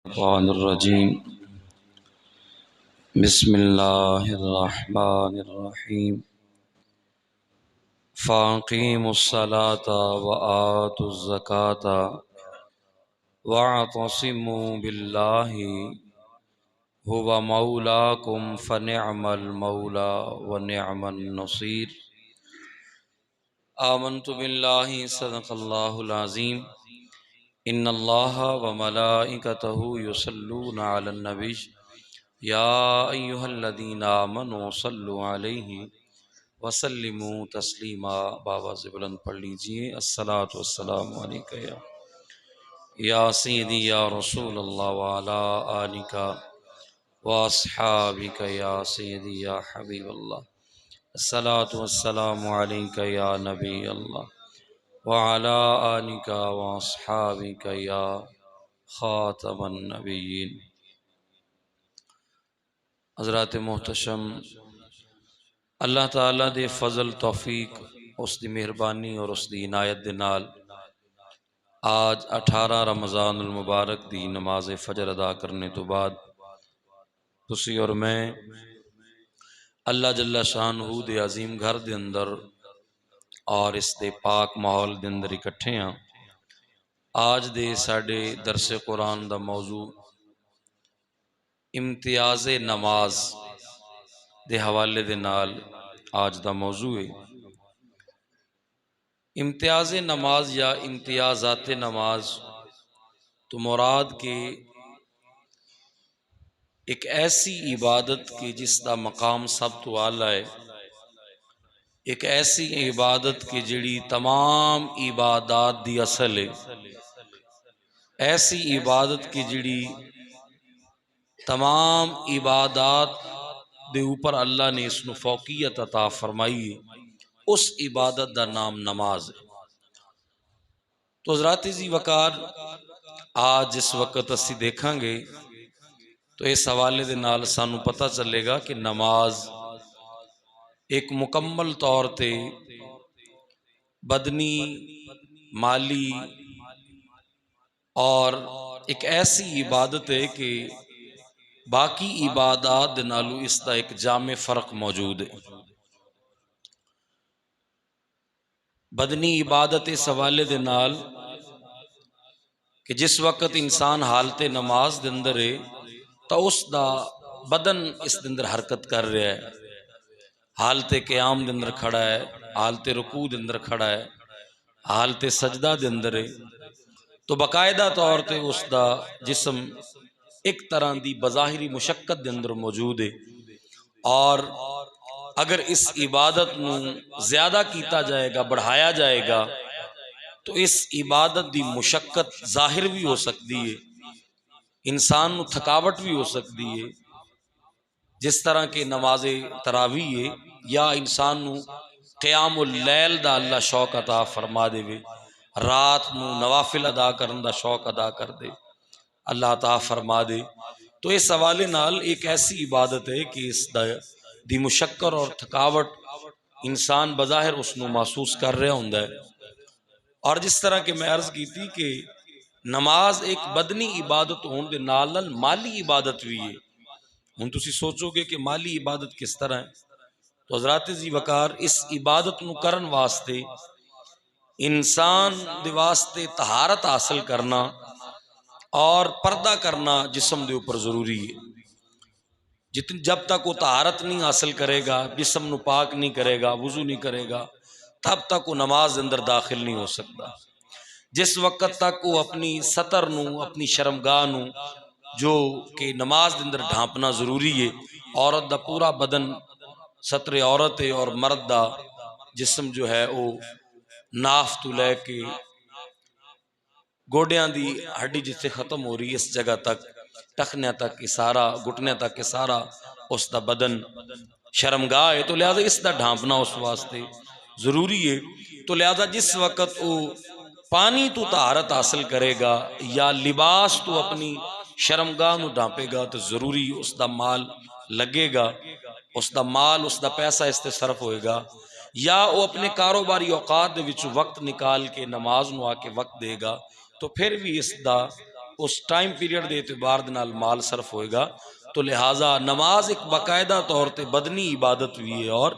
الشيطان الرجيم بسم الله الرحمن الرحيم فأقيموا الصلاة وآتوا الزكاة واعتصموا بالله هو مولاكم فنعم المولى ونعم النصير آمنت بالله صدق الله العظيم إن الله وملائكته يصلون على النبي یا ایہا الذین آمنوا صلوا علیہ وسلموا تسلیما۔ باواز بلند پڑھ لیجئے، الصلاۃ والسلام علیکہ یا سیدی یا رسول اللہ وعلی آلک واصحابک یا سیدی یا حبیب اللہ، الصلاۃ والسلام علیکہ یا نبی اللہ وعلی آلک واصحابک یا خاتم النبیین۔ حضرات محتشم، اللہ تعالیٰ دے فضل توفیق، اس دی مہربانی اور اس دی عنایت دے نال آج 18 رمضان المبارک دی نماز فجر ادا کرنے تو بعد تسی اور میں اللہ جل شانہ دے عظیم گھر دے اندر اور اس دے پاک ماحول دے اندر اکٹھے ہیں۔ آج دے ساڈے درس قرآن دا موضوع امتیاز نماز دے حوالے دے نال آج دا موضوع ہے۔ امتیاز نماز یا امتیازات نماز تو مراد کے ایک ایسی عبادت کی جس دا مقام سب تو اعلیٰ ہے، ایک ایسی عبادت کی جڑی تمام عبادات دی اصل ہے، ایسی عبادت کی جڑی تمام عبادات دے اوپر اللہ نے اس نو فوقیت عطا فرمائی ہے، اس عبادت دا نام نماز ہے۔ تو حضرات عزیز وقار، آج جس وقت اسی دیکھاں گے تو اس حوالے دے نال سانو پتہ چلے گا کہ نماز ایک مکمل طور تے بدنی، مالی اور ایک ایسی عبادت ہے کہ باقی عبادات دے نالو اس دا ایک جامع فرق موجود ہے۔ بدنی عبادت اس حوالے دے نال کہ جس وقت انسان حالت نماز دے اندر ہے تو اس دا بدن اس دے اندر حرکت کر رہا ہے، حالت قیام دے اندر کھڑا ہے، حالت رکوع دے اندر کھڑا ہے، حالت سجدہ دے اندر ہے، تو باقاعدہ طور تے اس دا جسم ایک طرح دی بظاہری مشقت دے اندر موجود ہے، اور اگر اس عبادت نو زیادہ کیتا جائے گا، بڑھایا جائے گا تو اس عبادت دی مشقت ظاہر بھی ہو سکتی ہے، انسان نو تھکاوٹ بھی ہو سکتی ہے، جس طرح کہ نماز تراویح ہے، یا انسان نو قیام اللیل دا اللہ شوق عطا فرما دے وے، رات نو نوافل ادا کرن دا شوق ادا کر دے، اللہ عطا فرما دے۔ تو اس حوالے نال ایک ایسی عبادت ہے کہ اس دی مشقت اور تھکاوٹ انسان بظاہر اس نو محسوس کر رہا ہوندا ہے۔ اور جس طرح کہ میں عرض کی تھی کہ نماز ایک بدنی عبادت ہون دے نال نال مالی عبادت بھی ہے۔ ہن تسی سوچو گے کہ مالی عبادت کس طرح ہے، تو حضرات ذی وقار اس عبادت نو کرن واسطے انسان دے واسطے طہارت حاصل کرنا اور پردہ کرنا جسم دے اوپر ضروری ہے۔ جب تک وہ طہارت نہیں حاصل کرے گا، جسم نو پاک نہیں کرے گا، وضو نہیں کرے گا، تب تک وہ نماز اندر داخل نہیں ہو سکتا۔ جس وقت تک وہ اپنی ستر نو، اپنی شرمگاہ نو جو کہ نماز دے اندر ڈھانپنا ضروری ہے، عورت دا پورا بدن ستر عورت ہے، اور مرد دا جسم جو ہے وہ ناف تو لے کے گوڈیاں دی ہڈی جتھے ختم ہو رہی ہے اس جگہ تک، ٹخنیاں تک اشارہ، گھٹنیاں تک اشارہ اس دا بدن شرمگاہ ہے، تو لہذا اس دا ڈھانپنا اس واسطے ضروری ہے۔ تو لہذا جس وقت وہ پانی تو طہارت حاصل کرے گا یا لباس تو اپنی شرمگاہ نو ڈھانپے گا تو ضروری اس دا مال لگے گا، اس دا مال، اس دا پیسہ اس تے صرف ہوئے گا، یا وہ اپنے کاروباری اوقات دے وچ وقت نکال کے نماز نو آ کے وقت دے گا، تو پھر بھی اس دا اس ٹائم پیریڈ دے اعتبار دے نال مال صرف ہوئے گا. تو لہٰذا نماز ایک باقاعدہ طور تے بدنی عبادت بھی ہے اور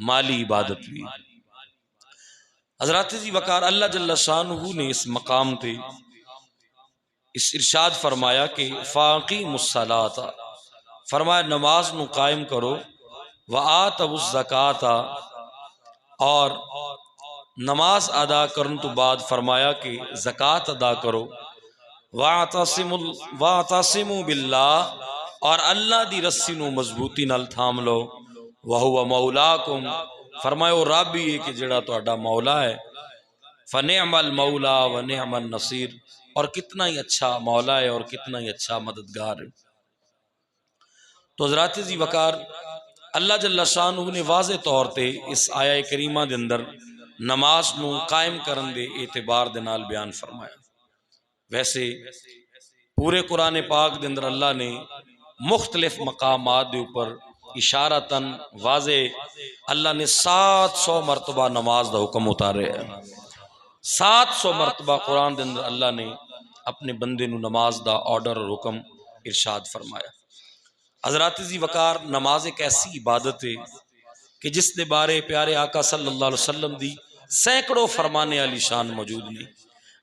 مالی عبادت بھی ہے. حضرات جی وقار اللہ جل شانہ نے اس مقام تے اس ارشاد فرمایا کہ فاقیموا الصلاۃ، فرمایا نماز نو قائم کرو، وآتوا الزکاۃ، اور نماز ادا کرن تو بعد فرمایا کہ زکوٰۃ ادا کرو، واعتصموا باللہ، اور اللہ دی رسی نو مضبوطی نال تھام لو، وہو مولاکم، فرمایا وہ رب ہی ہے کہ جڑا تہاڈا مولا ہے، فنعم المولا ونعم النصیر، اور کتنا ہی اچھا مولا ہے اور کتنا ہی اچھا مددگار ہے. تو حضرات جی وقار اللہ جل شانہ نے واضح طور تے اس آیہ کریمہ دے اندر نماز نو قائم کرن دے اعتبار دے نال بیان فرمایا. ویسے پورے قرآن پاک دے اندر اللہ نے مختلف مقامات دے اوپر اشارتاً واضح اللہ نے 700 مرتبہ نماز دا حکم اتارے ہے. 700 مرتبہ قرآن دے اندر اللہ نے اپنے بندے نو نماز دا آرڈر اور حکم ارشاد فرمایا. حضرات جی وقار نماز ایک ایسی عبادت ہے کہ جس دے بارے پیارے آقا صلی اللہ علیہ وسلم دی سینکڑوں فرمانے علی شان موجود نہیں.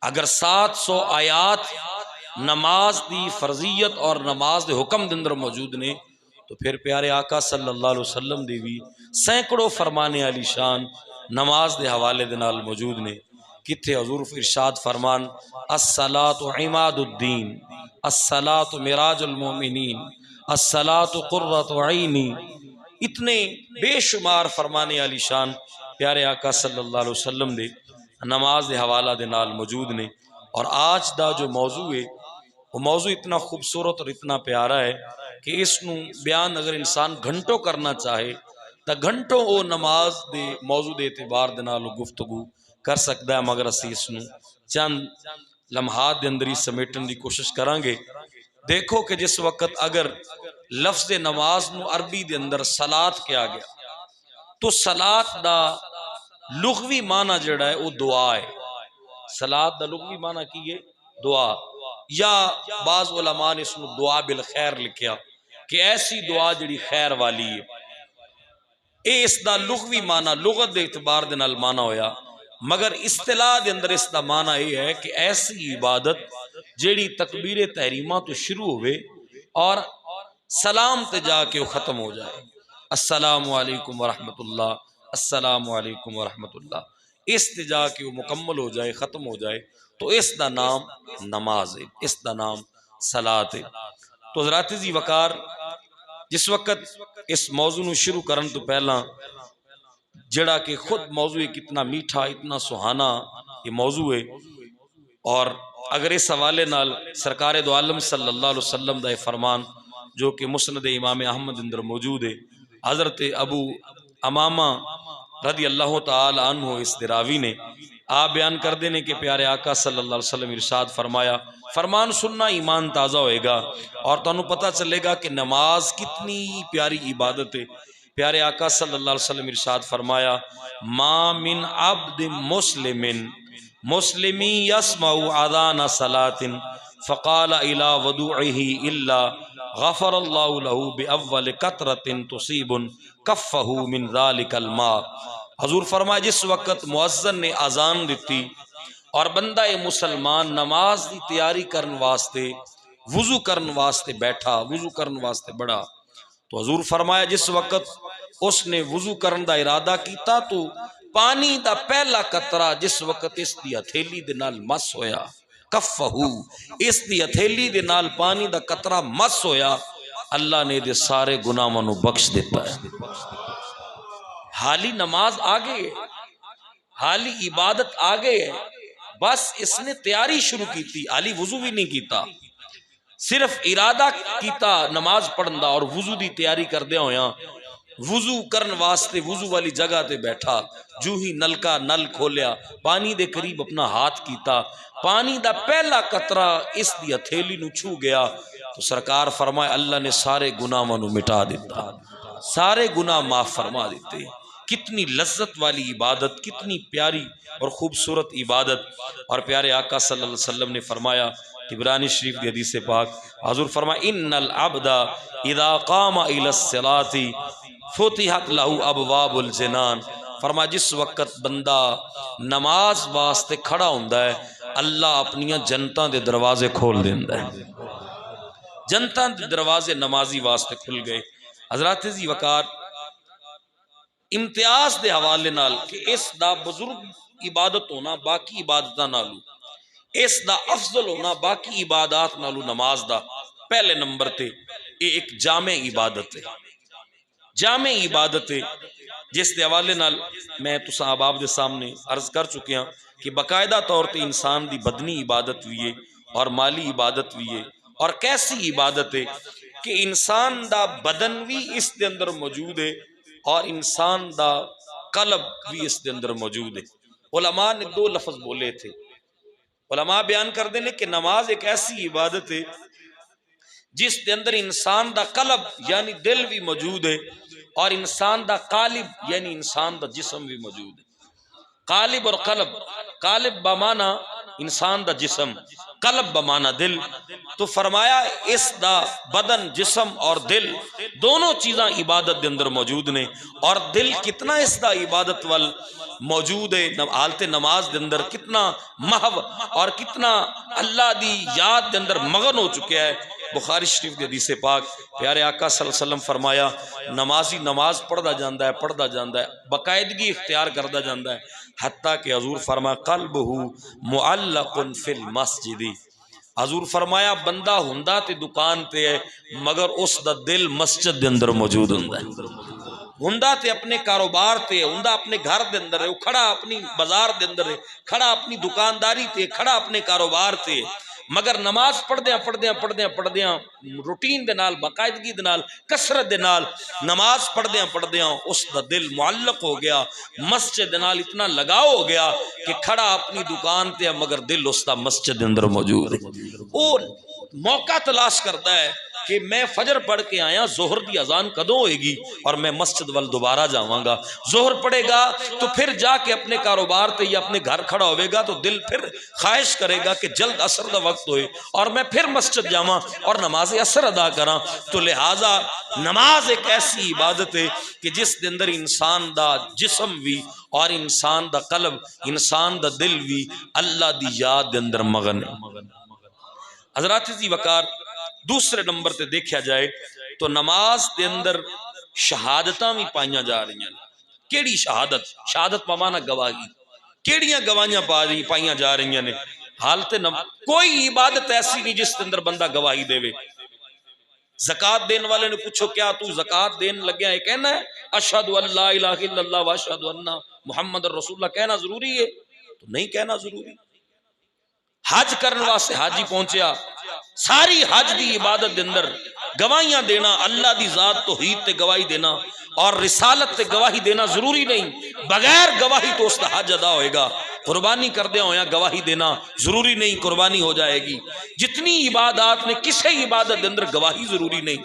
اگر 700 آیات نماز دی فرضیت اور نماز دے حکم دے اندر موجود نے تو پھر پیارے آقا صلی اللہ علیہ وسلم دی بھی سینکڑوں فرمانے علی شان نماز دے حوالے دے نال موجود نے. کتھے حضور ارشاد فرمان الصلاۃ عماد الدین، الصلاۃ معراج المومنین، الصلاۃ قرۃ عینی، اتنے بے شمار فرمانے علی شان پیارے آقا صلی اللہ علیہ وسلم دے نماز دے حوالہ دے نال موجود نے. اور آج دا جو موضوع ہے وہ موضوع اتنا خوبصورت اور اتنا پیارا ہے کہ اس نو بیان اگر انسان گھنٹوں کرنا چاہے تو گھنٹوں وہ نماز دے موضوع دے اعتبار دے نال گفتگو کر سکتا ہے، مگر اسی اس نو چند لمحات دے اندر ہی سمیٹن دی کوشش کران گے. دیکھو کہ جس وقت اگر لفظ نماز نو عربی دے اندر صلاۃ کیا گیا تو صلاۃ دا لغوی معنی جڑا ہے وہ دعا ہے. صلاۃ دا لغوی معنی کی ہے دعا، یا بعض علماء نے اس نو دعا بالخیر لکھیا کہ ایسی دعا جڑی خیر والی ہے. اے اس دا لغوی معنی لغت دے اعتبار دے نال معنی ہویا، مگر اصطلاح دے اندر اس دا معنی یہ ہے کہ ایسی عبادت جیڑی تکبیر تحریمہ تو شروع ہوئے اور سلام تے جا کے وہ ختم ہو جائے. السلام علیکم ورحمت اللہ، السلام علیکم ورحمت اللہ، اس تے جا کے وہ مکمل ہو جائے، ختم ہو جائے، تو اس دا نام نماز ہے، اس دا نام صلاۃ ہے. تو حضرات جی وقار جس وقت اس موضوع نو شروع کرن تو پہلا جڑا کہ خود موضوع کتنا میٹھا اتنا سہانا یہ موضوع ہے، اور اگر اس حوالے نال سرکار دو عالم صلی اللہ علیہ وسلم دا فرمان جو کہ مسند امام احمد اندر موجود ہے، حضرت ابو امامہ رضی اللہ تعالی عنہ اس دراوی نے آپ بیان کر دینے کہ پیارے آقا صلی اللہ علیہ وسلم ارشاد فرمایا، فرمان سننا ایمان تازہ ہوئے گا اور تانوں پتہ چلے گا کہ نماز کتنی پیاری عبادت ہے. پیارے آقا صلی اللہ علیہ وسلم ارشاد فرمایا ما من عبد مسلمی یسمع اذان صلاۃ فقال الى وضوعه الا غفر اللہ له باول قطرۃ تصیب کفہ من ذلک الماء. حضور فرمایا جس وقت مؤذن نے اذان دیتی اور بندہ مسلمان نماز دی تیاری کرن واسطے وضو کرن واسطے بیٹھا، وضو کرن واسطے بڑھا، تو حضور فرمایا جس وقت اس نے وضو کرن دا ارادہ کیتا تو پانی دا پہلا قطرہ جس وقت اس دی ہتھیلی دے نال مس ہویا، کفہ اس دی ہتھیلی دے نال پانی دا قطرہ مس ہویا، اللہ نے دے سارے گناہاں نو بخش دیتا ہے. حالی نماز آگے ہے، حالی عبادت آگے ہے، بس اس نے تیاری شروع کی تھی، حالی وضو بھی نہیں کیتا، صرف ارادہ کیتا نماز پڑھن دا اور وضو دی تیاری کردیا ہویا، وضو کرن واسطے وضو والی جگہ تے بیٹھا، جو ہی نلکا نل کھولیا، پانی دے قریب اپنا ہاتھ کیتا، پانی دا پہلا قطرہ اس دی ہتھیلی نو چھو گیا تو سرکار فرمائے اللہ نے سارے گناہاں نو مٹا دیتا، سارے گناہ معاف فرما دیتے. کتنی لذت والی عبادت، کتنی پیاری اور خوبصورت عبادت. اور پیارے آقا صلی اللہ علیہ وسلم نے فرمایا طبرانی شریف کی حدیث پاک حضور فرمائے ان العبد اذا قام الى الصلاة فتحت له ابواب الجنان، فرمایا جس وقت بندہ نماز واسطے کھڑا ہوندا ہے اللہ اپنیاں جنتاں دے دروازے کھول دیندا ہے، جنتاں دے دروازے نمازی واسطے کھل گئے۔ حضرات عزیز وقار امتیاز دے حوالے نال کہ اس دا بزرگ عبادت ہونا باقی عبادتاں نالوں، اس دا افضل ہونا باقی عبادات نالوں نماز دا پہلے نمبر تے یہ ایک جامع عبادت ہے، جامع عبادت ہے جس دے حوالے نال میں تساں احباب دے سامنے عرض کر چکیا کہ باقاعدہ طور تے انسان دی بدنی عبادت بھی ہے اور مالی عبادت بھی ہے، اور کیسی عبادت ہے کہ انسان دا بدن بھی اس دے اندر موجود ہے اور انسان دا قلب بھی اس دے اندر موجود ہے۔ علماء نے دو لفظ بولے تھے، علماء بیان کر دینے کہ نماز ایک ایسی عبادت ہے جس دے اندر انسان دا قلب یعنی دل بھی موجود ہے اور انسان دا قالب یعنی انسان دا جسم بھی موجود ہے۔ قالب اور قلب، قالب بمانا انسان دا جسم، قلب بمانا دل، تو فرمایا اس دا بدن جسم اور دل دونوں چیزاں عبادت دے اندر موجود نے، اور دل کتنا اس دا عبادت وال موجود ہے حالت نماز دے اندر، کتنا محو اور کتنا اللہ دی یاد دے اندر مغن ہو چکیا ہے۔ بخاری شریف دی حدیث پاک پیارے آقا صلی اللہ علیہ وسلم فرمایا نمازی نماز پڑھدا جاندا ہے باقاعدگی اختیار کردا جاندا ہے، حتیٰ کہ حضور فرمایا قلبہ معلق فی المسجد، حضور فرمایا بندہ ہوندا تے دکان تے ہے مگر اس دا دل مسجد دے اندر موجود ہوندا ہے، ہوندا تے اپنے کاروبار تے ہوندا اپنے گھر دے اندر ہے، وہ کھڑا اپنی بازار دے اندر ہے، کھڑا اپنی دکانداری تے، کھڑا اپنے کاروبار تے، مگر نماز پڑھدیاں روٹین دے نال باقاعدگی دے نال کثرت دے نال نماز پڑھدیاں اس دا دل معلق ہو گیا، مسجد دے نال اتنا لگاؤ ہو گیا کہ کھڑا اپنی دکان تے مگر دل اس دا مسجد دے اندر موجود ہے۔ وہ موقع تلاش کرتا ہے کہ میں فجر پڑھ کے آیا، ظہر دی اذان کدوں ہوئے گی اور میں مسجد وال دوبارہ جاواں گا، ظہر پڑھے گا تو پھر جا کے اپنے کاروبار تے یا اپنے گھر کھڑا ہوئے گا تو دل پھر خواہش کرے گا کہ جلد عصر دا وقت ہوئے اور میں پھر مسجد جاواں اور نماز عصر ادا کراں۔ تو لہٰذا نماز ایک ایسی عبادت ہے کہ جس دے اندر انسان دا جسم بھی اور انسان دا قلب، انسان دا دل بھی اللہ دی یاد دے اندر مغن ہے۔ حضرات عزیز وقار دوسرے نمبر تے دیکھا جائے تو نماز دے اندر شہادتاں بھی پائیاں جا رہی ہیں۔ کیڑی شہادت؟ شہادت پامانا گواہی، کیڑیاں گواہیاں پائیاں جا رہی ہیں۔ حالت کوئی عبادت ایسی نہیں جس کے اندر بندہ گواہی دے وے۔ زکات دین والے نے پوچھو کیا تو زکات دین لگیا ہے؟ کہنا ہے اشہد ان لا الہ الا اللہ واشہد ان محمد رسول اللہ، کہنا ضروری ہے؟ تو نہیں کہنا ضروری۔ حج کرن واسطے حاجی پہنچیا، ساری حج دی عبادت دے اندر گواہیاں دینا، اللہ دی ذات توحید تے گواہی دینا اور رسالت تے گواہی دینا ضروری نہیں، بغیر گواہی تو اس دا حج ادا ہوئے گا۔ قربانی کردیا ہویا گواہی دینا ضروری نہیں، قربانی ہو جائے گی۔ جتنی عبادات نے کسی عبادت دے اندر گواہی ضروری نہیں،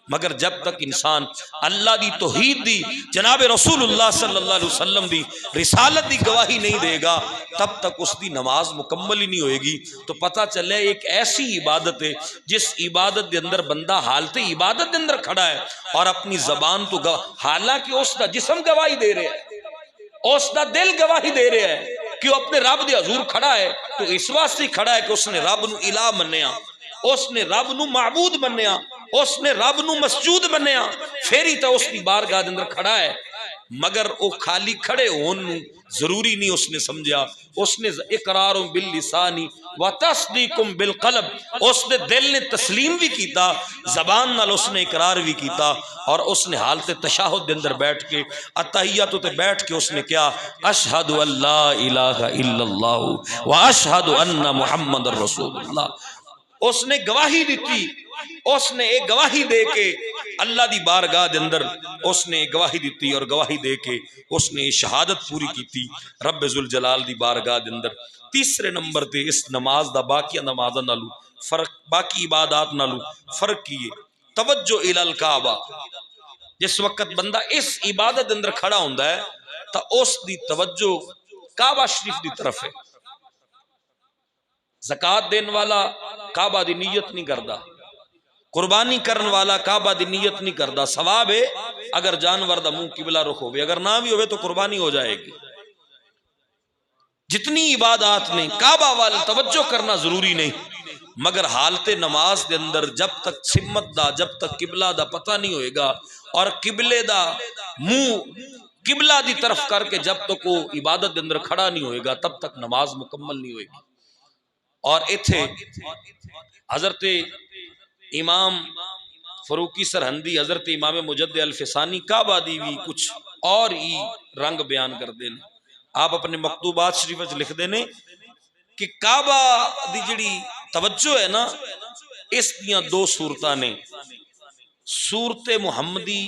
مگر جب تک انسان اللہ دی توحید دی، جناب رسول اللہ صلی اللہ علیہ وسلم دی رسالت دی گواہی نہیں دے گا تب تک اس دی نماز مکمل ہی نہیں ہوئے گی۔ تو پتہ چلے ایک ایسی عبادت ہے جس عبادت دے اندر بندہ حالت عبادت دے اندر کھڑا ہے اور اپنی زبان تو حالانکہ اس دا جسم گواہی دے رہے ہے، اس دا دل گواہی دے رہے ہے کہ وہ اپنے رب دے حضور کھڑا ہے، تو اس واسطے کھڑا ہے کہ اس نے رب نو الہ منیا، اس نے رب نو معبود منیا، اس نے رب نو مسجود منیا، پھر ہی تو اس کی بارگاہ دے اندر کھڑا ہے۔ مگر وہ خالی کھڑے ہون ضروری نہیں اس نے سمجھا، اس نے اقرار باللسانی و تصدیق بالقلب، اس نے دل نے تسلیم بھی کیتا، زبان نال اس نے اقرار بھی کیتا، اور اس نے حالت تشہد دے اندر بیٹھ کے اتحیات تے بیٹھ کے اس نے کیا اشہد ان لا الہ الا اللہ و اشہد ان محمد رسول اللہ۔ اس نے گواہی دیتی، اس نے ایک گواہی دے کے اللہ دی بارگاہ دے اندر اس نے گواہی دیتی اور گواہی دے کے اس نے شہادت پوری کی تھی رب ذوالجلال دی بارگاہ دے اندر۔ تیسرے نمبر تے اس نماز دا باقی نمازاں نالو فرق، باقی عبادات نالو فرق کیے توجہ الی الکعبہ۔ جس وقت بندہ اس عبادت دے اندر کھڑا ہوندا ہے تو اس دی توجہ کعبہ شریف دی طرف ہے۔ زکات دین والا کعبہ دی نیت نہیں کردا، قربانی کرن والا کعبہ دی نیت نہیں کردا، ثواب ہے اگر جانور دا منہ قبلہ رخ ہوئے، اگر نہ بھی ہوئے تو قربانی ہو جائے گی۔ جتنی عبادات نے کعبہ وال توجہ کرنا ضروری نہیں، مگر حالت نماز دے اندر جب تک سمت دا، جب تک قبلہ دا پتہ نہیں ہوئے گا، اور قبلے دا منہ قبلہ دی طرف کر کے جب تک وہ عبادت دے اندر کھڑا نہیں ہوئے گا تب تک نماز مکمل نہیں ہوئے گی۔ اور ایتھے حضرت امام فروقی سرہندی، حضرت امام مجد الفسانی کعبہ دی بھی کچھ اور ہی رنگ بیان کر دینے۔ آپ اپنے مکتوبات شریف وچ لکھ دینے کہ کعبہ دی جڑی توجہ ہے نا، اس دیاں دو صورتاں نے، صورت محمدی،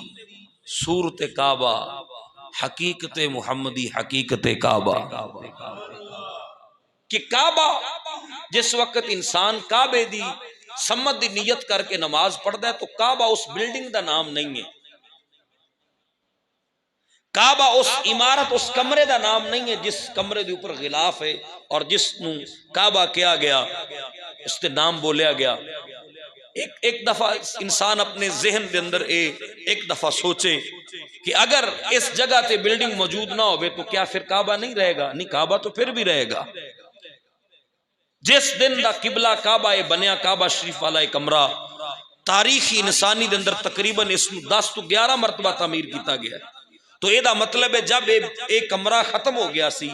صورت کعبہ، حقیقت محمدی، حقیقت کعبہ۔ کہ کعبہ جس وقت انسان کعبے دی سمت دی نیت کر کے نماز پڑھتا ہے تو کعبہ اس بلڈنگ دا نام نہیں ہے، کعبہ اس عمارت، اس کمرے دا نام نہیں ہے جس کمرے دے اوپر غلاف ہے اور جس نو کعبہ کیا گیا، اس تے نام بولیا گیا۔ ایک دفعہ انسان اپنے ذہن دے اندر ایک دفعہ سوچے کہ اگر اس جگہ تے بلڈنگ موجود نہ ہوئے تو کیا پھر کعبہ نہیں رہے گا؟ نہیں، کعبہ تو پھر بھی رہے گا۔ جس دن دا قبلہ کعبہ بنیا، کعبہ شریف والا ایک کمرہ تاریخی انسانی دے اندر تقریباً اس 10 تو 11 مرتبہ تعمیر کیتا گیا ہے۔ تو یہ دا مطلب ہے جب ایک کمرہ ختم ہو گیا سی،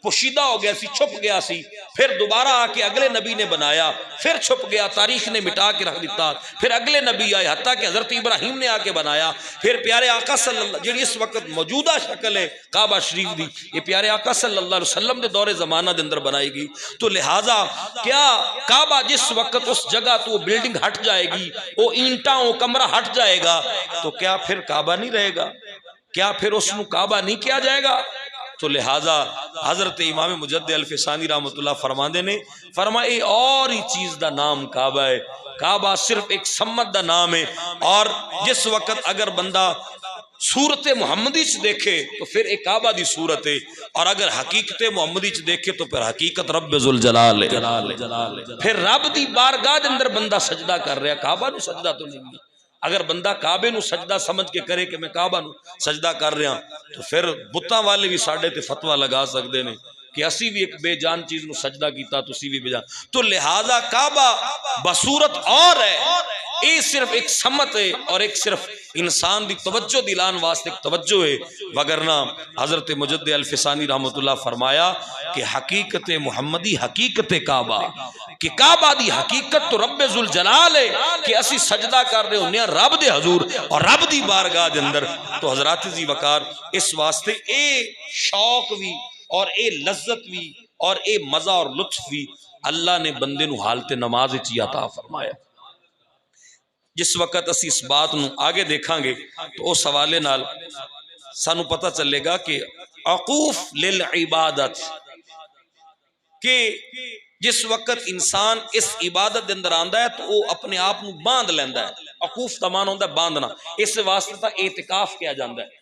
پوشیدہ ہو گیا سی، چھپ گیا سی، پھر دوبارہ آ کے اگلے نبی نے بنایا، پھر چھپ گیا، تاریخ نے مٹا کے رکھ دیتا، پھر اگلے نبی آئے، حتیٰ کہ حضرت ابراہیم نے آ کے بنایا، پھر پیارے آقا صلی اللہ جڑی اس وقت موجودہ شکل ہے کعبہ شریف دی، یہ پیارے آقا صلی اللہ علیہ وسلم دے دور زمانہ دے اندر بنائی گئی۔ تو لہٰذا کیا کعبہ جس وقت اس جگہ تو بلڈنگ ہٹ جائے گی، وہ اینٹاں وہ کمرہ ہٹ جائے گا، تو کیا پھر کعبہ نہیں رہے گا؟ کیا پھر اس نو کعبہ نہیں کیا جائے گا؟ تو لہٰذا حضرت امام مجد الفسانی رحمۃ اللہ فرماندے نے فرمائے اور ہی چیز دا نام کعبہ ہے، کعبہ صرف ایک سمت دا نام ہے، اور جس وقت اگر بندہ صورت محمدی چ دیکھے تو پھر ایک کعبہ دی صورت ہے، اور اگر حقیقت محمدی چ دیکھے تو پھر حقیقت رب ذوالجلال ہے۔ پھر رب دی بارگاہ دے اندر بندہ سجدہ کر رہا، کعبہ نو سجدہ تو نہیں ہے۔ اگر بندہ کعبے نو سجدہ سمجھ کے کرے کہ میں کعبہ نو سجدہ کر رہا تو پھر بتاں والے بھی ساڈے تے فتویٰ لگا سکتے ہیں کہ اسی بھی ایک بے جان چیز نو سجدہ کیتا تسی بھی بے جان۔ تو لہٰذا کعبہ بصورت اور ہے، یہ صرف ایک سمت ہے اور ایک صرف انسان دی توجہ دلان واسطے ایک توجہ ہے، وگرنہ حضرت مجد الفسانی رحمۃ اللہ فرمایا کہ حقیقت محمدی، حقیقت کعبہ، کہ کعبہ دی حقیقت تو رب ذوالجلال ہے کہ اسی سجدہ کر رہے ہونے رب دے حضور اور رب دی بارگاہ دے اندر۔ تو حضرات ذی وقار اس واسطے اے شوق بھی اور اے لذت بھی اور اے مزہ اور لطف بھی اللہ نے بندے نو حالت نماز وچ عطا فرمایا۔ جس وقت اسی اس بات نو آگے دیکھاں گے تو اس حوالے نال سانو پتہ چلے گا کہ عقوف للعبادت، کہ جس وقت انسان اس عبادت دے اندر آندا ہے تو وہ اپنے آپ نو باندھ لیندا ہے۔ عقوف دا معنی ہوندا ہے باندھنا، اس واسطے تا اعتکاف کیا جاندا ہے۔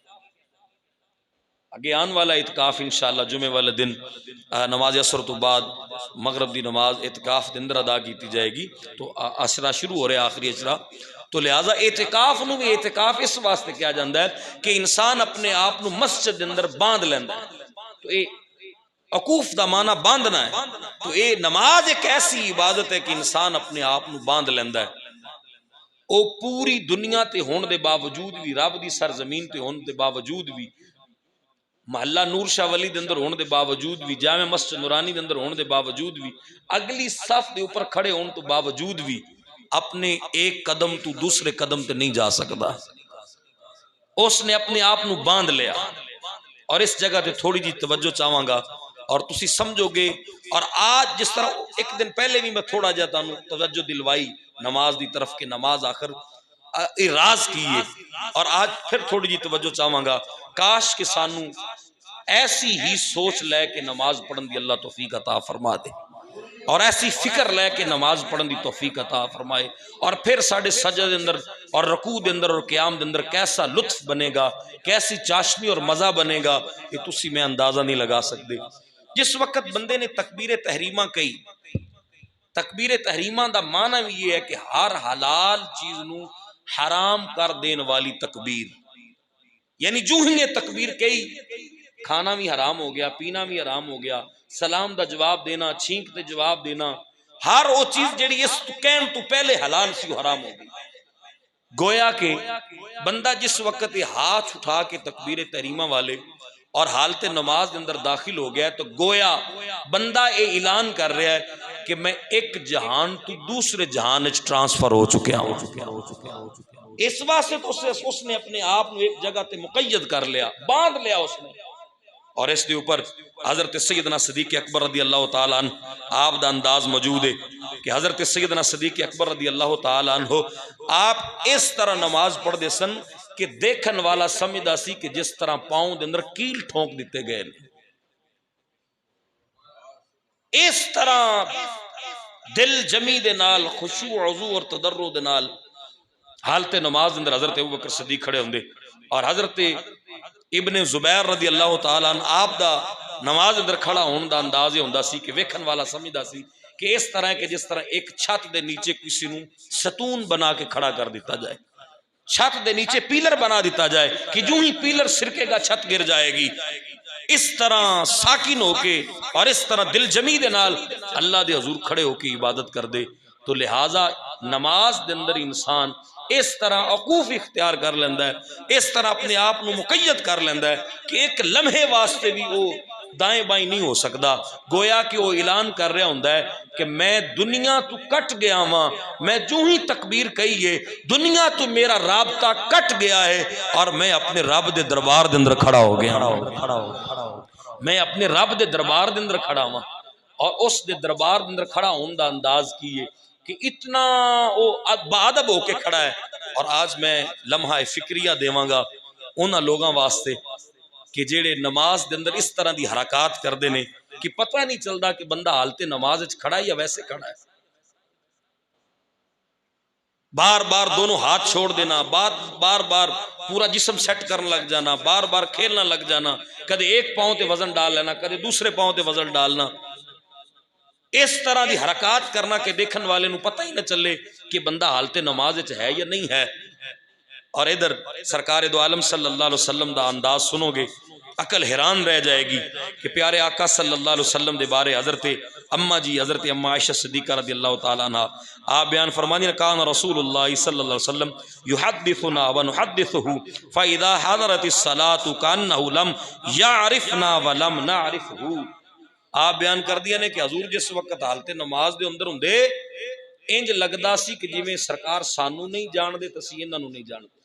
آگے آن والا اعتکاف انشاءاللہ جمعے والے دن نماز عصر تو بعد مغرب دی نماز اعتکاف دے اندر ادا کیتی جائے گی، تو عشرہ شروع ہو رہے آخری عشرہ، تو لہٰذا اعتکاف نو بھی اعتکاف اس واسطے کیا جاندا ہے کہ انسان اپنے آپ نو مسجد دے اندر باندھ لیندا ہے۔ تو اے عقوف دا معنی باندھنا ہے، تو اے نماز ایک ایسی عبادت ہے کہ انسان اپنے آپ نو باندھ لیندا ہے۔ او پوری دنیا تے ہون دے باوجود بھی، رب دی سرزمین تے ہون دے باوجود بھی، محلہ نور شاہ ولی دے اندر ہون دے باوجود بھی، جامع مسجد نورانی دے اندر ہون دے باوجود بھی، اگلی صف دے اوپر کھڑے ہون تو باوجود بھی اپنے ایک قدم تو دوسرے قدم تے نہیں جا سکتا۔ اس نے اپنے آپ نو باندھ لیا۔ اور اس جگہ تے تھوڑی جی توجہ چاہواں گا اور تسی سمجھو گے، اور آج جس طرح ایک دن پہلے بھی میں تھوڑا جاتا ہوں توجہ دلوائی نماز دی طرف کہ نماز آخر راز کی ہے، اور آج پھر تھوڑی جی توجہ چاہواں گا، کاش کہ سانو ایسی ہی سوچ لے کے نماز پڑھن دی اللہ توفیق عطا فرما دے، اور ایسی فکر لے کے نماز پڑھن دی توفیق عطا فرمائے، اور پھر ساڑھے سجدے اندر اور رکوع دے اندر اور قیام دے اندر کیسا لطف بنے گا، کیسی چاشنی اور مزہ بنے گا، یہ تسی میں اندازہ نہیں لگا سکتے۔ جس وقت بندے نے تکبیر تحریمہ کہی تکبیر تحریمہ دا معنی بھی یہ ہے کہ ہر حلال چیز نو حرام کر دین والی تکبیر، یعنی جو ہی یہ تکبیر کہی کھانا بھی حرام ہو گیا، پینا بھی حرام ہو گیا، سلام دا جواب دینا، چھینک تے جواب دینا، ہر وہ چیز جڑی اس کہن تو پہلے حلال سی حرام ہو گئی۔ گویا کہ بندہ جس وقت یہ ہاتھ اٹھا کے تکبیر تحریمہ والے اور حالت نماز کے اندر داخل ہو گیا تو گویا بندہ یہ اعلان کر رہا ہے کہ میں ایک جہان تو دوسرے جہان وچ ٹرانسفر ہو چکیا ہوں۔ اس واسطے تو اس نے اپنے آپ کو ایک جگہ تے مقید کر لیا، باندھ لیا اس نے۔ اور اس کے اوپر حضرت سیدنا صدیق اکبر رضی اللہ تعالیٰ عنہ آپ دا انداز موجود ہے کہ حضرت سیدنا صدیق اکبر رضی اللہ تعالیٰ عنہ آپ اس طرح نماز پڑھ دے سن کہ دیکھن والا سمجھدا سی کہ جس طرح پاؤں دے اندر کیل ٹھونک دیتے گئے نے، اس طرح دل جمی دے نال خشوع عضو اور تضرع دے نال حالت نماز دے اندر حضرت ابوبکر صدیق کھڑے ہوندے، اور حضرت ابن زبیر رضی اللہ تعالیٰ عنہ آپ دا نماز اندر کھڑا ہون دا انداز یہ ہوندا سی کہ ویکھن والا سمجھدا سی کہ اس طرح کہ جس طرح ایک چھت دے نیچے کسی نو ستون بنا کے کھڑا کر دیتا جائے، چھت دے نیچے پیلر بنا دیتا جائے کہ جو ہی پیلر سرکے گا چھت گر جائے گی، اس طرح ساکن ہو کے اور اس طرح دل جمی دے نال اللہ دے حضور کھڑے ہو کے عبادت کر دے۔ تو لہٰذا نماز دے اندر انسان اس طرح عقوف اختیار کر لیندہ ہے، اس طرح اپنے آپ نو مقید کر لیندہ ہے کہ ایک لمحے واسطے بھی وہ دائیں بائیں نہیں ہو سکتا، گویا کہ وہ اعلان کر رہا ہوندا ہے کہ میں دنیا تو کٹ گیا ہاں، میں جو ہی تکبیر کہی ہے دنیا تو میرا رابطہ کٹ گیا ہے اور میں اپنے رب دے دربار دے اندر کھڑا ہو گیا، میں اپنے رب دے دربار دے اندر کھڑا ہوں، اور اس دے دربار دے اندر کھڑا ہون دا انداز کیے کہ اتنا وہ بادب ہو کے کھڑا ہے۔ اور آج میں لمحہ فکریہ دیواں گا انہاں لوگاں واسطے کہ جیڑے نماز دے اندر اس طرح دی حرکات کر دینے کہ پتہ نہیں چلتا کہ بندہ حالت نماز وچ کھڑا ہے یا ویسے کھڑا ہے، بار بار دونوں ہاتھ چھوڑ دینا، بار بار پورا جسم سیٹ کرنے لگ جانا، بار بار کھیلنا لگ جانا، کدے ایک پاؤں تے وزن ڈال لینا، کدے دوسرے پاؤں تے وزن ڈالنا، اس طرح دی حرکات کرنا کہ دیکھن والے نو پتہ ہی نہ چلے کہ بندہ حالت نماز وچ ہے یا نہیں ہے۔ اور ادھر سرکار دو عالم صلی اللہ علیہ وسلم دا انداز سنو گے عقل حیران رہ جائے گی کہ پیارے آقا صلی اللہ علیہ وسلم دے بارے حضرت اما جی حضرت اما عائشہ صدیقہ رضی اللہ تعالیٰ عنہ آپ بیان فرمانی کان رسول اللہ صلی اللہ علیہ وسلم یحدثنا ونحدثہ فاذا حضرت الصلاة کانہ لم یعرفنا ولم نعرفہ۔ آپ بیان کر دیا نے کہ حضور جس وقت حالت نماز دے اندر ہوندے انج لگدا سی کہ جی میں سرکار سانو نہیں جان دے تسی انہاں نو نہیں جان دے۔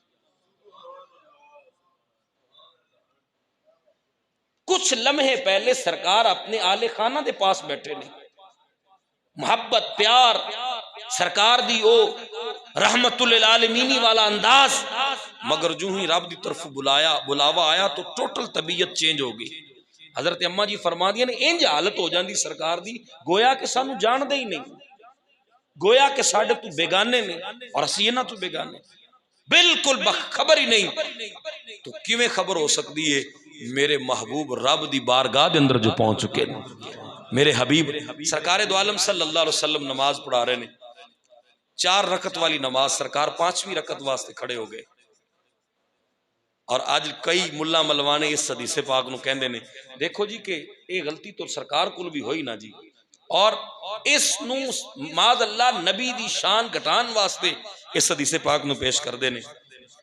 کچھ لمحے پہلے سرکار اپنے آل خانہ دے پاس بیٹھے نے، محبت پیار سرکار دی او رحمت للعالمینی والا انداز، مگر جو ہی رب دی طرف بلاوا آیا تو ٹوٹل طبیعت چینج ہو گئی۔ حضرت اماں جی فرما دیا نے انج حالت ہو جاندی سرکار دی گویا کہ سانو جان دے ہی نہیں، گویا کہ ساڈے تو بیگانے نے اور اسی انہاں تو بیگانے، بالکل خبر ہی نہیں۔ تو کیویں خبر ہو سکتی ہے؟ میرے محبوب رب دی بارگاہ دے اندر جو پہنچ چکے نے، میرے حبیب سرکار دو عالم صلی اللہ علیہ وسلم نماز پڑھا رہے نے، 4 رکعت والی نماز، سرکار 5ویں رکعت واسطے کھڑے ہو گئے، اور آج کئی ملا ملوانے اس حدیث پاک نو کہندے نے دیکھو جی کہ یہ غلطی تو سرکار کول بھی ہوئی نا جی، اور اس نو معاذ اللہ نبی دی شان گھٹان واسطے اس حدیث پاک نو پیش کر دے نے۔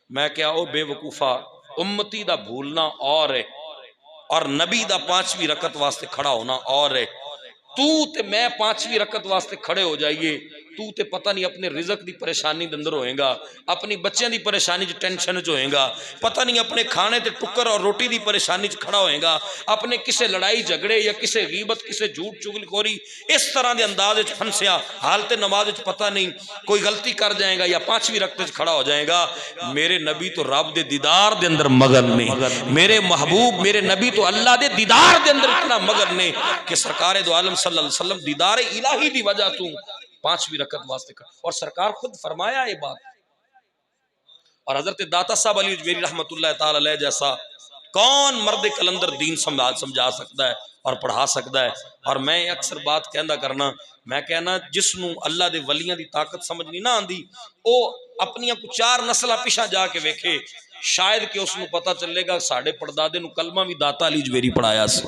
میں کیا او بے وقوفا امتی دا بھولنا اور ہے اور نبی دا 5ویں رکعت واسطے کھڑا ہونا اور ہے۔ تو تے میں 5ویں رکعت واسطے کھڑے ہو جائیے، تو تے پتہ نہیں اپنے رزق دی پریشانی دے اندر ہوئے گا، اپنی بچیاں دی پریشانی جو ٹینشن جو ہوئے گا، پتہ نہیں اپنے کھانے تے ٹکر اور روٹی دی پریشانی جو کھڑا ہوئے گا، اپنے کسے لڑائی جھگڑے یا کسے غیبت کسے جھوٹ چغل خوری اس طرح دے انداز وچ پھنسیا، حالت نماز وچ پتہ نہیں کوئی غلطی کر جائے گا یا 5ویں رکعت وچ کھڑا ہو جائے گا۔ میرے نبی تو رب دے دیدار دے اندر مگن نے، میرے محبوب میرے نبی تو اللہ دے دیدار دے اندر اتنا مگن نے کہ سرکار دو عالم صلی اللہ علیہ وسلم دیدار الہی دی وجہ تو 5ویں رکعت واسطے کھڑا، اور سرکار خود فرمایا یہ بات۔ اور حضرت داتا صاحب علی اجمیری رحمت اللہ تعالی علیہ جیسا کون مرد کلندر دین سمجھا سکتا ہے اور پڑھا سکتا ہے؟ اور میں اکثر بات کہندا کرنا، میں کہنا جس نو اللہ دے ولیاں دی طاقت سمجھ نہیں نہ آندی، او اپنیاں کو 4 نسلہ پیچھا جا کے ویکھے، شاید کہ اس نو پتہ چلے گا ساڈے پردادے نو کلمہ بھی داتا علی جویری پڑھایا سی۔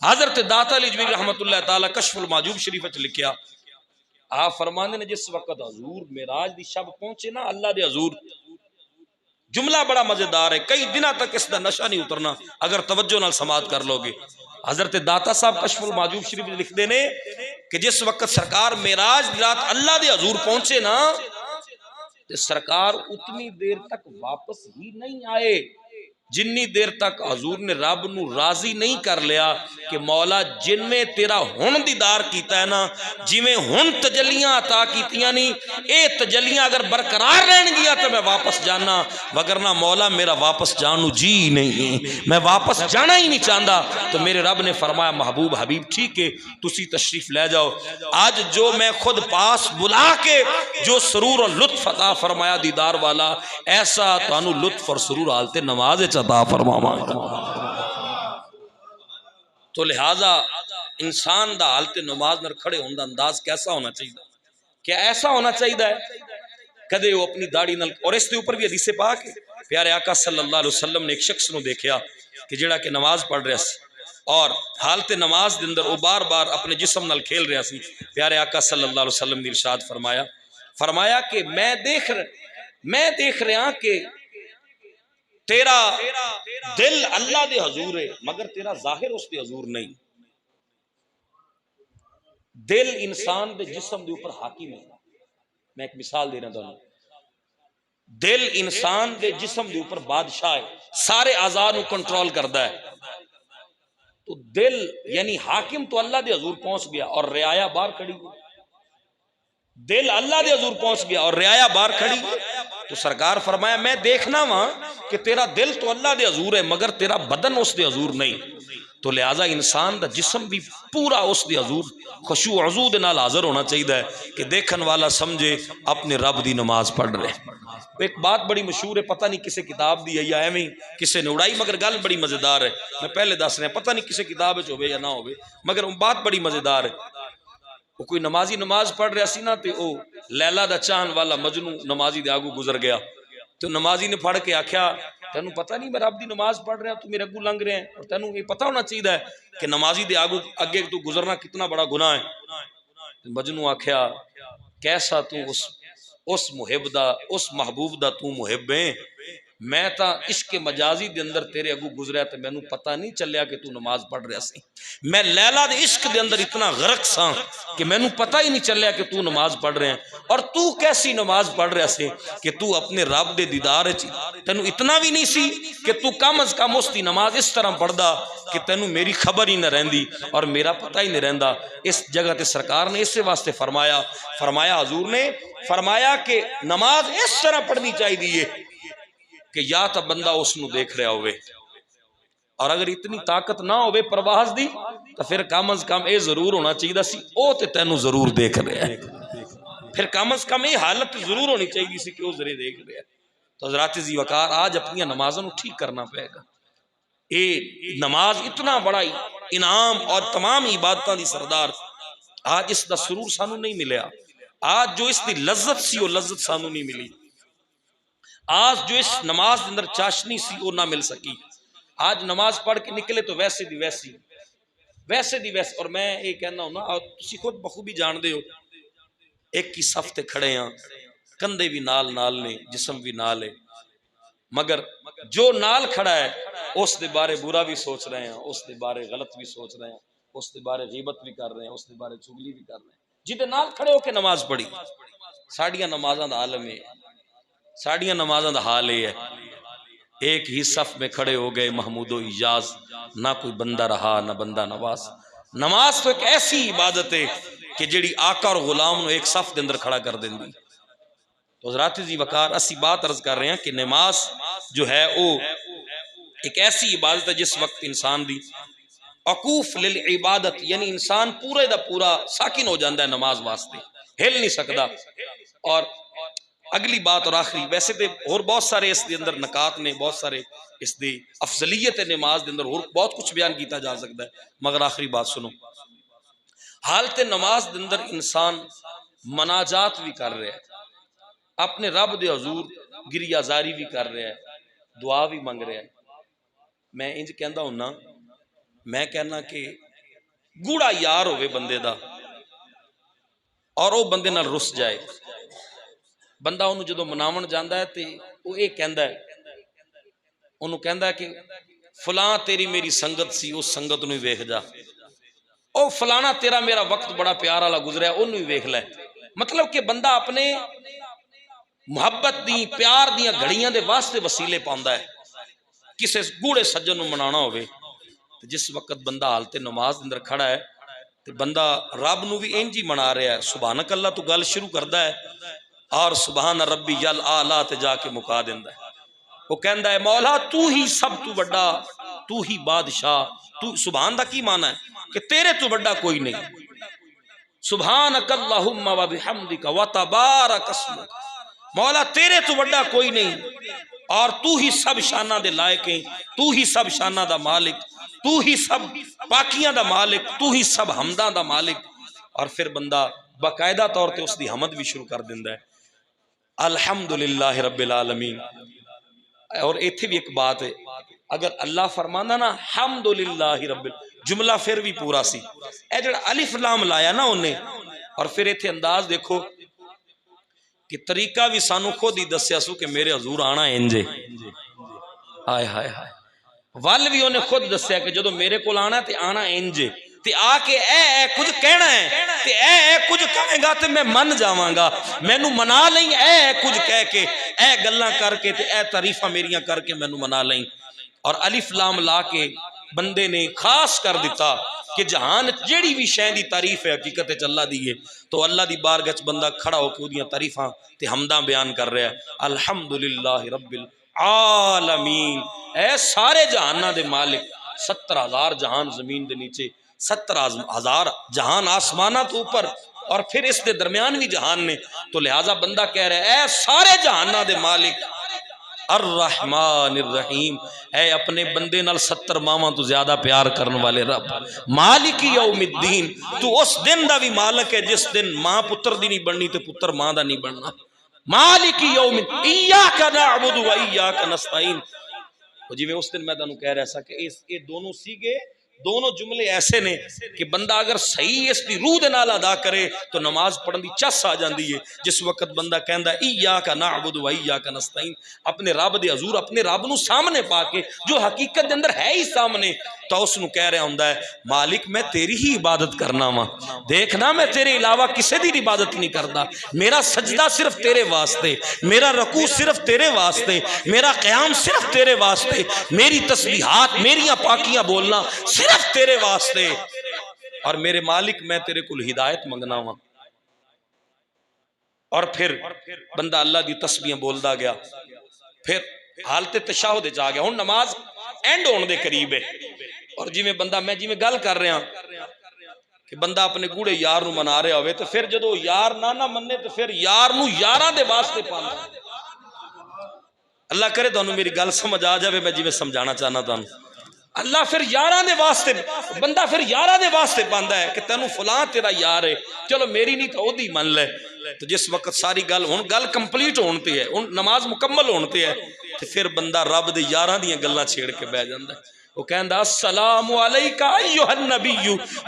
حضرت داتا علی جویری رحمت اللہ تعالی کشف المحجوب شریف وچ لکھیا، آپ فرماندے نے جس وقت حضور معراج دی شب پہنچے نا اللہ دے حضور، جملہ بڑا مزیدار ہے، کئی دنوں تک اس دا نشہ نہیں اترنا اگر توجہ نال سماعت کر لو گے۔ حضرت داتا صاحب کشف المحجوب شریف لکھ دینے کہ جس وقت سرکار معراج دی رات اللہ دے حضور پہنچے نا، تو سرکار اتنی دیر تک واپس ہی نہیں آئے جنی دیر تک حضور نے رب نو راضی نہیں کر لیا کہ مولا جن میں تیرا ہن دیدار کیتا ہے نا، جویں ہن تجلیاں عطا کیتیاں نہیں، اے تجلیاں اگر برقرار رہن گیا تو میں واپس جانا، وگرنہ مولا میرا واپس جانو جی نہیں، میں واپس جانا ہی نہیں چاہتا۔ تو میرے رب نے فرمایا محبوب حبیب ٹھیک ہے تسی تشریف لے جاؤ، آج جو میں خود پاس بلا کے جو سرور اور لطف عطا فرمایا دیدار والا، ایسا تانو لطف اور سرور حالت نماز عطا فرماواں گا۔ تو لہذا انسان دا حالت نماز نر کھڑے ہون دا انداز کیسا ہونا چاہیے؟ کیا ایسا ہونا چاہیے ہے کدے وہ اپنی داڑھی نال، اور اس کے اوپر بھی حدیث پاک ہے، پیارے آقا صلی اللہ علیہ وسلم نے ایک شخص نو دیکھیا کہ جڑا کہ نماز پڑھ رہا سی اور حالت نماز دے اندر وہ بار بار اپنے جسم نال کھیل رہا سی۔ پیارے آقا صلی اللہ علیہ وسلم نے ارشاد فرمایا کہ میں دیکھ رہا کہ تیرا دل اللہ دے حضور ہے مگر تیرا ظاہر اس دے حضور نہیں۔ دل انسان دے جسم دے اوپر حاکم ہے، میں ایک مثال دینا دونوں، دل انسان دے جسم دے اوپر بادشاہ ہے، سارے اعضاء نو کنٹرول کردا ہے۔ تو دل یعنی حاکم تو اللہ دے حضور پہنچ گیا اور رعایا باہر کھڑی گئی، دل اللہ دے حضور پہنچ گیا اور رعایا باہر کھڑی گئی۔ تو سرکار فرمایا میں دیکھنا وہاں کہ تیرا دل تو اللہ دے حضور ہے مگر تیرا بدن اس دے حضور نہیں۔ تو لہذا انسان دا جسم بھی پورا اس دے حضور خشوع عضو دے نال حاضر ہونا چاہیے کہ دیکھن والا سمجھے اپنے رب دی نماز پڑھ رہے۔ ایک بات بڑی مشہور ہے، پتہ نہیں کسے کتاب دی ہے یا ایویں کسے نے اڑائی، مگر گل بڑی مزیدار ہے، میں پہلے دس رہا پتہ نہیں کسے کتاب وچ ہوے یا نہ ہوے، مگر بات بڑی مزیدار ہے۔ وہ کوئی نمازی نماز پڑھ رہا سی نا، تے او لیلا دا چاہن والا مجنو نمازی دے آگو گزر گیا، تو نمازی نے پڑھ کے آکھیا تینوں پتہ نہیں میں رب دی نماز پڑھ رہا تو میرے اگو لنگ رہے ہیں، اور تینوں یہ پتہ ہونا چاہیے کہ نمازی دے آگو اگے تو گزرنا کتنا بڑا گناہ ہے۔ مجنو آکھیا کیسا تو اس محب دا، اس محبوب دا تو محب ہے، میں تا عشق مجازی دے اندر تیرے اگو گزریا تو میں نو پتہ نہیں چلیا کہ تو نماز پڑھ رہا سی، میں لیلا دے عشق دے اندر اتنا غرق سا کہ میں نو پتہ ہی نہیں چلیا کہ تو نماز پڑھ رہے ہیں، اور تو کیسی نماز پڑھ رہا سی کہ تو اپنے رب دے دیدار تینو اتنا بھی نہیں سی کہ تو کم از کم اس دی نماز اس طرح پڑھدا کہ تینو میری خبر ہی نہ رہندی اور میرا پتہ ہی نہیں رہندا۔ اس جگہ تے سرکار نے اسے واسطے فرمایا حضور نے فرمایا کہ نماز اس طرح پڑھنی چاہیے کہ یا تا بندہ اس نو دیکھ رہا ہوئے، اور اگر اتنی طاقت نہ ہوئے پرواز دی تو پھر کم از کم اے ضرور ہونا چاہیے سی او تے تینو ضرور دیکھ رہا ہے، پھر کم از کم یہ حالت ضرور ہونی چاہیے سی کہ وہ ضرور دیکھ رہا ہے۔ تو حضرات ذی وقار آج اپنی نمازوں ٹھیک کرنا پڑے گا۔ اے نماز اتنا بڑا انعام اور تمام عبادتاں دی سردار، آج اس دا سرور سانو نہیں ملیا، آج جو اس دی لذت سی وہ لذت سانو نہیں ملی، آج جو اس نماز دے اندر چاشنی سی وہ نہ مل سکی۔ آج نماز پڑھ کے نکلے تو ویسے دی ویسے، اور میں یہ کہنا ہوں نا، اور تسی خود بخوبی جان دے ہو، ایک کی صف تے کھڑے ہیں، کندھے بھی نال نے، جسم بھی نال ہے، مگر جو نال کھڑا ہے اس دے بارے برا بھی سوچ رہے ہیں، اس دے بارے غلط بھی سوچ رہے ہیں، اس دے بارے غیبت بھی کر رہے ہیں، اس دے بارے چغلی بھی کر رہے ہیں۔ جدے نال کھڑے ہو کے نماز پڑھی، ساڑیاں نمازاں دا عالم ہے، ساڑیاں نمازاں دا حال ہے، ایک ہی صف میں کھڑے ہو گئے محمود و اجاز، نہ کوئی بندہ رہا نہ بندہ نواز۔ نماز تو ایک ایسی عبادت ہے کہ جڑی آقا اور غلام نو ایک صف دے اندر کھڑا کر دیں دی۔ تو حضرات ذی وقار اسی بات عرض کر رہے ہیں کہ نماز جو ہے وہ ایک ایسی عبادت ہے جس وقت انسان دی عقوف للعبادت، یعنی انسان پورے دا پورا ساکن ہو جاندہ ہے نماز واسطے، ہل نہیں سکتا، اور اگلی بات اور آخری، ویسے تو اور بہت سارے اس دے اندر نکات نے، بہت سارے اس دی افضلیت نماز دے اندر اور بہت کچھ بیان کیتا جا سکتا ہے، مگر آخری بات سنو، حالت نماز دے اندر انسان مناجات بھی کر رہا ہے، اپنے رب دے حضور گریہ زاری بھی کر رہا ہے، دعا بھی منگ رہا ہے۔ میں انج کہندا ہوں، میں کہنا کہ گوڑا یار ہوئے بندے دا اور وہ بندے نال رس جائے، بندہ انہوں جدو مناون جاندا ہے تے وہ یہ کہندا ہے، انہوں کہندا ہے کہ فلاں تیری میری سنگت سی، اس سنگت نو ویکھ جا، او فلانا تیرا میرا وقت بڑا پیار والا گزریا، انہوں ہی ویکھ لے۔ مطلب کہ بندہ اپنے محبت دی پیار دیاں گھڑیاں دے واسطے وسیلے پاوندا ہے، کسے گوڑے سجن نو منانا ہوئے۔ جس وقت بندہ حالت نماز اندر کھڑا ہے تے بندہ رب نو بھی انج ہی منا رہا ہے، سبحانک اللہ تو گل شروع کردا ہے اور سبحان ربی یل اعلیٰ تے جا کے مکا دیندا ہے۔ وہ کہندا ہے مولا تو ہی سب تو بڑا، تو ہی بادشاہ، تو سبحان دا کی معنی ہے کہ تیرے تو بڑا کوئی نہیں، سبحانک اللہم و بحمدک و تبارک اسمک، مولا تیرے تو بڑا کوئی نہیں اور تو ہی سب شانہ دے لائق ہیں، تو ہی سب شانہ دا مالک، تو ہی سب پاکیاں دا مالک، تو ہی سب حمداں دا مالک۔ اور پھر بندہ باقاعدہ طور تے اس دی حمد بھی شروع کر دیندا ہے، الحمدللہ رب العالمین۔ اور ایتھے بھی ایک بات ہے، اگر اللہ فرمانا نا حمدللہ رب جملہ پھر بھی پورا سی، اے جڑا الف لام لایا نا انہیں، اور پھر ایتھے انداز دیکھو کہ طریقہ بھی سانو خود ہی دسیا سو کہ میرے حضور آنا انجے، ہائے ہائے ہائے، ول بھی انہیں خود دسیا کہ جدو میرے کو آنا تے آنا انجے، تے آ کے اے کچھ کہنا ہے تے اے کچھ کہے گا تے میں من جاواں گا، مینوں منا لیں اے کچھ کہہ کے، اے گلاں کر کے تے اے تعریفاں میریاں کر کے مینوں منا لیں۔ اور الف لام لا کے بندے نے خاص کر دیتا کہ جہان جیڑی بھی شے دی تعریف ہے حقیقت وچ اللہ دی ہے، تو اللہ دی بارگاہ وچ بندہ کھڑا ہو کے اودیاں تعریفاں تے حمداں بیان کر رہا ہے، الحمدللہ رب العالمین، اے سارے جہاناں دے مالک، 70,000 جہان زمین دے نیچے، 70,000 جہان آسمانہ تو اوپر، اور پھر اس دے درمیان بھی جہان نے، تو لہٰذا بندہ کہہ رہا ہے اے سارے جہاناں دے مالک الرحمن الرحیم، اے اپنے بندے نال 70 ماواں تو زیادہ پیار کرنے والے رب، مالک یوم الدین، تو اس دن دا بھی مالک ہے جس دن ماں پتر دی نہیں بننی تے پتر ماں دا نہیں بننا، مالک یوم ایاک نعبد و ایاک نستعین۔ جی میں اس دن میں تانوں کہہ رہا سا کہ یہ دونوں سیگے، دونوں جملے ایسے نے کہ بندہ اگر صحیح اس دی روح دے نال ادا کرے تو نماز پڑھن دی چس آ جاندی ہے۔ جس وقت بندہ کہندا ایاک نعبد و ایاک نستعین، اپنے رب دے حضور اپنے رب نو سامنے پا کے جو حقیقت دے اندر ہے ہی سامنے، تو اس نو کہہ رہا ہوندا ہے مالک میں تیری ہی عبادت کرنا وا، دیکھنا میں تیرے علاوہ کسے دی عبادت نہیں کردا، میرا سجدہ صرف تیرے واسطے، میرا رکوع صرف تیرے واسطے، میرا قیام صرف تیرے واسطے، میری تسبیحات میریاں پاکیاں بولنا صرف تیرے واسطے، اور میرے مالک میں تیرے کل ہدایت منگنا وا۔ اور پھر بندہ اللہ دی تسبیحاں بولدا گیا، پھر حالت تشہد جا گیا، ہن نماز اینڈ ہون دے قریب ہے، اور جی میں بندہ میں جی میں گل کر رہا کہ بندہ اپنے گوڑے یار نو منا رہا ہوئے، تو پھر جدو یار نہ منے تو پھر یار نو یاراں دے واسطے پانا، اللہ کرے تو میری گل سمجھ آ جاوے، میں جی میں سمجھانا چاہنا تھا، اللہ پھر یاراں دے واسطے، بندہ پھر یاراں دے واسطے پاندا ہے کہ تینوں فلاں تیرا یار ہے، چلو میری نہیں تو اودی من لے۔ تو جس وقت ساری گل ہن گل کمپلیٹ ہون تے ہے، ہن نماز مکمل ہون تے ہے، تے پھر بندہ رب دے یاراں دیاں گلاں چھیڑ کے بیٹھ جاندا ہے۔ وہ کہندا السلام علیکہ ایھا النبی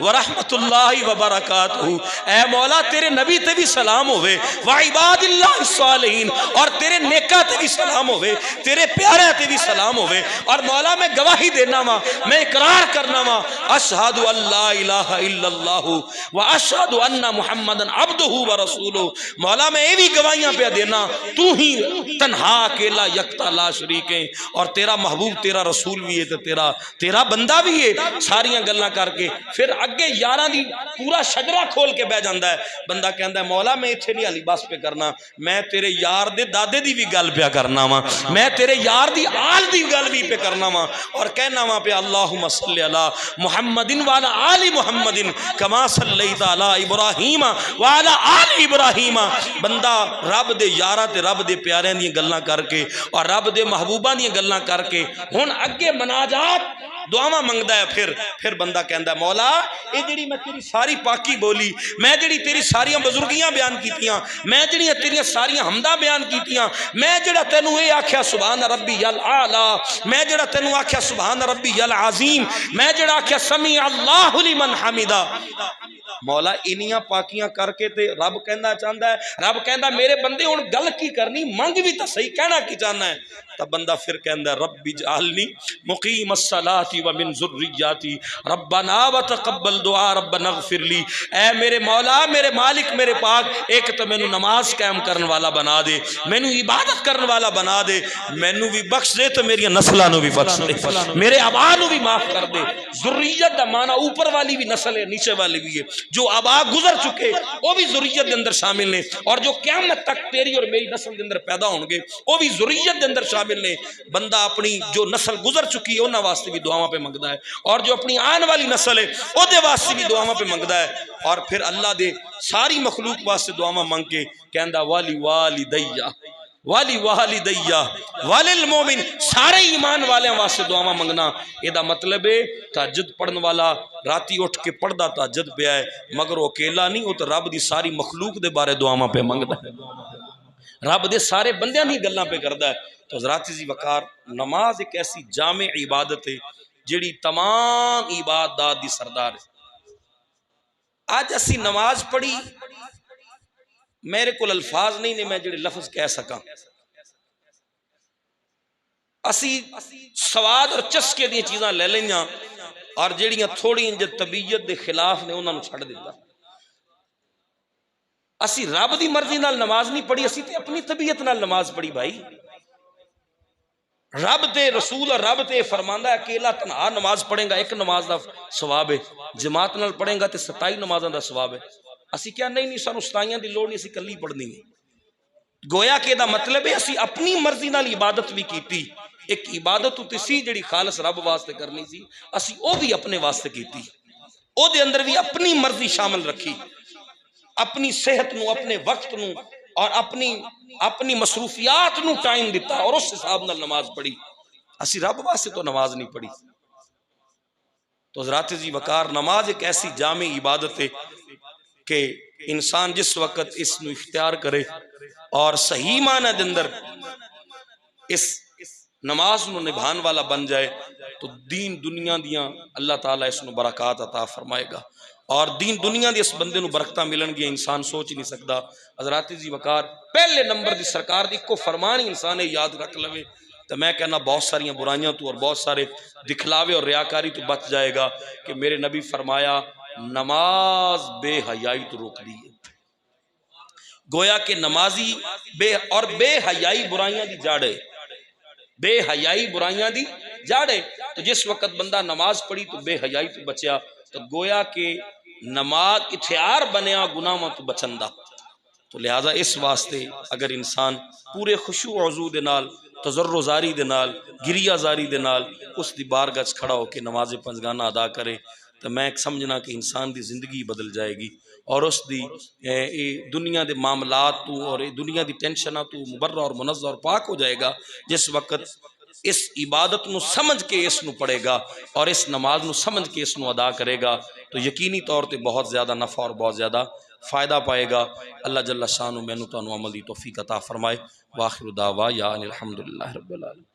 ورحمۃ اللہ وبرکاتہ، اے مولا تیرے نبی تے بھی سلام ہوئے، وعباد اللہ الصالحین، اور تیرے نیکاں تے بھی سلام ہوئے، تیرے پیارے تے بھی سلام ہوئے، اور مولا میں گواہی دینا وا، میں اقرار کرنا وا، اشہد ان لا الہ الا اللہ واشہد ان محمدا عبدہ ورسولہ، مولا میں یہ بھی گواہیاں پہ دینا تو ہی تنہا اکیلا یکتا لا شریک ہے، اور تیرا محبوب تیرا رسول بھی ہے، تو تیرا تیرا بندہ بھی ہے، ساریاں گلاں کر کے پھر اگے یاراں دی پورا شجرہ کھول کے بہ جاندا ہے۔ بندہ کہندا ہے مولا میں ایتھے نہیں علی بس پہ کرنا، میں تیرے یار دے دادے دی بھی گل پیا کرنا وا، میں تیرے یار دی آل دی گل بھی پہ کرنا وا، اور کہنا وا پہ اللہم صلی علی محمد وعلی آل محمد کما صلیت علی ابراہیم وعلی آل ابراہیم۔ بندہ رب دے یاراں تے رب دے پیاریاں دی گلاں کر کے اور رب دے محبوباں دی گلاں کر کے ہن اگے مناجات دعاواں منگدا ہے، پھر بندہ کہندا ہے مولا اے جڑی میں تیری ساری پاکی بولی، میں جڑی تیری ساریاں بزرگیاں بیان کیتیاں، میں جڑی تیری ساریاں حمداں بیان کیتیاں، میں جڑا تینوں اے آکھیا سبحان ربی الاعلی، میں جڑا تینوں آکھیا سبحان ربی العظیم، میں جڑا آکھیا سمیع اللہ لمن حمدہ، مولا انیاں پاکیاں کر کے تے رب کہنا چاہتا ہے، رب کہندا میرے بندے ہن گل کی کرنی، منگ بھی تے صحیح، کہنا کی چاہنا ہے؟ تب بندہ پھر کہندا ہے رب اجعلنی مقیم الصلاۃ ومن ذریاتی ربنا وتقبل دعا ربنا اغفر لی۔ اے میرے مولا، میرے مالک، میرے پاک، ایک تو مینوں نماز قائم کرن والا بنا دے، مینوں عبادت کرن والا بنا دے، مینوں بھی بخش دے تو میری نسلاں نو بھی بخش دے، میرے آبا نو بھی معاف کر دے۔ ذریت دا معنی اوپر والی بھی نسل ہے، نیچے والی بھی ہے، جو آبا گزر چکے وہ بھی ذریت دے اندر شامل نے، اور جو قیامت تک تیری اور میری نسل دے اندر پیدا ہون گے وہ بھی ذریت دے اندر شامل نے۔ بندہ اپنی جو نسل گزر چکی ہے انہاں واسطے بھی دعاواں پہ منگدا ہے، اور جو اپنی آن والی نسل ہے او دے واسطے بھی دعاواں پہ منگدا ہے، اور پھر اللہ دے ساری مخلوق واسطے دعاواں منگ کے کہندا والی والدیہ والی والدیہ وللمومن، سارے ایمان والے واسطے دعاواں منگنا۔ یہ دا مطلب ہے تہجد پڑھن والا راتی اٹھ کے پڑھدا تہجد پہ ہے، مگر وہ اکیلا نہیں، وہ تو رب دی ساری مخلوق دے بارے دعاواں پہ منگدا ہے، رب دے سارے بندیاں دی گلاں پہ کردا ہے۔ تو حضرات عزیز وقار، نماز ایک ایسی جامع عبادت ہے جڑی تمام عبادات دی سردار ہے۔ آج اسی نماز پڑھی، میرے کول الفاظ نہیں نے میں جڑے لفظ کہہ سکاں، اسی سواد اور چسکے دی چیزاں لے لیاں اور جڑیاں تھوڑی جو طبیعت دے خلاف نے انہاں نوں چھڑ دیتا۔ اسی رب دی مرضی نال نماز نہیں پڑھی، اسی تے اپنی طبیعت نال نماز پڑھی بھائی۔ رب تے رسول اور رب تے فرماندا ہے اکیلا تنہا نماز پڑھیں گا ایک نماز دا ثواب ہے، جماعت نال پڑھیں گا تے 27 نمازاں دا ثواب ہے۔ اسی کیا نہیں سانوں 27 دی لوڑ نہیں، اسی کلی پڑھنی ہے۔ گویا کہ دا مطلب ہے اسی اپنی مرضی نال عبادت بھی کیتی، ایک عبادت ہوتی سی جڑی خالص رب واسطے کرنی سی، اسی او بھی اپنے واسطے کیتی، او دے اندر بھی اپنی مرضی شامل رکھی، اپنی صحت نو، اپنے وقت نو اور اپنی مصروفیات نو ٹائم دیتا اور اس حساب نال نماز پڑھی۔ اسی رب واسطے تو نماز نہیں پڑھی۔ تو حضرات عزیز وقار، نماز ایک ایسی جامع عبادت ہے کہ انسان جس وقت اس نو اختیار کرے اور صحیح معنی دے اندر اس نماز نو نبھان والا بن جائے تو دین دنیا دیاں اللہ تعالیٰ اس نو برکات عطا فرمائے گا، اور دین دنیا دی اس بندے نو برکتاں ملن گیا انسان سوچ نہیں سکتا۔ حضرات عزیز وقار، پہلے نمبر دی سرکار دی کو فرمان ہی انسان یاد رکھ لوے تو میں کہنا بہت ساری برائیاں تو اور بہت سارے دکھلاوے اور ریاکاری تو بچ جائے گا، کہ میرے نبی فرمایا نماز بے حیائی تو روک دی ہے۔ گویا کہ نمازی بے حیائی برائیاں دی جاڑے، بے حیائی برائیاں دی جاڑے۔ تو جس وقت بندہ نماز پڑھی تو بے حیائی تو بچیا، تو گویا کہ نماز اتھیار بنیا گناہاں تو بچن دا۔ تو لہذا اس واسطے اگر انسان پورے خشوع و خضوع دے نال، تضرع زاری دے نال، گریہ زاری دے نال اس دی بارگاہ وچ کھڑا ہو کے نماز پنجگانہ ادا کرے تو میں سمجھنا کہ انسان دی زندگی بدل جائے گی، اور اس دی دنیا دے معاملات تو اور دنیا دی ٹینشناں تو مبرہ اور منزہ اور پاک ہو جائے گا جس وقت اس عبادت نو سمجھ کے اس نو پڑھے گا اور اس نماز نو سمجھ کے اس نو ادا کرے گا تو یقینی طور تے بہت زیادہ نفع اور بہت زیادہ فائدہ پائے گا۔ اللہ جل شانہ مینوں تانوں عمل دی توفیق عطا فرمائے۔ وآخر دعوانا الحمدللہ رب العالمین۔